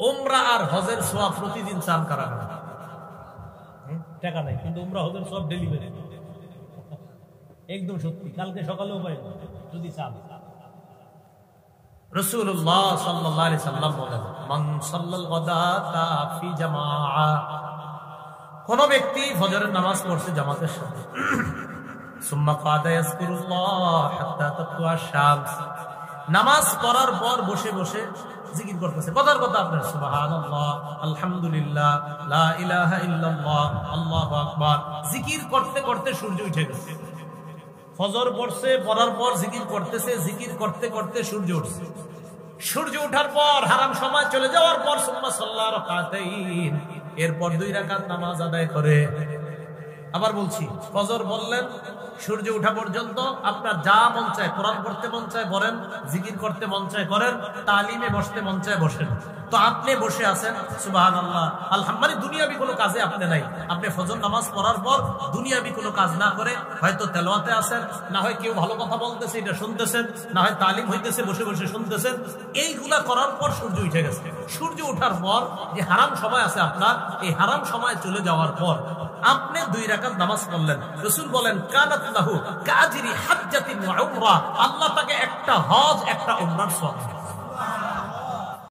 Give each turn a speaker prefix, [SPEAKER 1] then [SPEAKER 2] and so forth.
[SPEAKER 1] উমরা আর হজের সওয়াব প্রতিদিন চান কারা টাকা নাই, কিন্তু উমরা হজের সওয়াব ডেলিভারি একদম সত্যি। কালকে সকালেও পাইব যদি চান। রাসূলুল্লাহ সাল্লাল্লাহু আলাইহি সাল্লাম বলেন, মান সাল্লাল গাদাতা ফি জামাআ, কোন ব্যক্তি ফজরের নামাজ পড়ছে জামাতের সাথে, সুম্মা কাদা ইয়াজকুরুল্লাহ হাত্তা তাতলুআ শামস, নামাজ পড়ার পর বসে বসে জিকির করতেছে, কথার কথা আপনার সুবহানাল্লাহ, আলহামদুলিল্লাহ, লা ইলাহা ইল্লাল্লাহ, আল্লাহু আকবার, জিকির করতে করতে সূর্য উঠে গেছে। ফজর পড়ছে, পড়ার পর জিকির করতেছে, জিকির করতে করতে সূর্য উঠছে। সূর্য ওঠার পর হারাম সময় চলে যাওয়ার পর সুম্মা সাল্লা রাকাতাইন, এরপর 2 রাকাত নামাজ আদায় করে। আবার বলছি, ফজর বললেন, সূর্য ওঠা পর্যন্ত আপনার যা মন চায়, কোরআন পড়তে মন চায় পড়েন, জিকির করতে মন চায় করেন, তালিমে বসতে মন চায় বসেন। তো আপনি বসে আছেন, সুবহানাল্লাহ, আলহামদুলিল্লাহ, দুনিয়াবি কোনো কাজে আপনি নাই। আপনি ফজর নামাজ পড়ার পর দুনিয়াবি কোনো কাজ না করে হয়তো তেলাওয়াতে আছেন, না হয় কেউ ভালো কথা বলতেছে এটা শুনতেছেন, না হয় তালিম হইতেছে বসে বসে শুনতেছেন। এইগুলা করার পর সূর্য উঠে গেছে। সূর্য ওঠার পর যে হারাম সময় আছে আপনার, এই হারাম সময় চলে যাওয়ার পর আপনি 2 রাকাত নামাজ পড়লেন। রাসূল বলেন, কানাত লাহু কাজিরি হাজ্জাতিন ওয়া উমরা, আল্লাহ তাকে একটা হজ একটা উমরার সওয়াব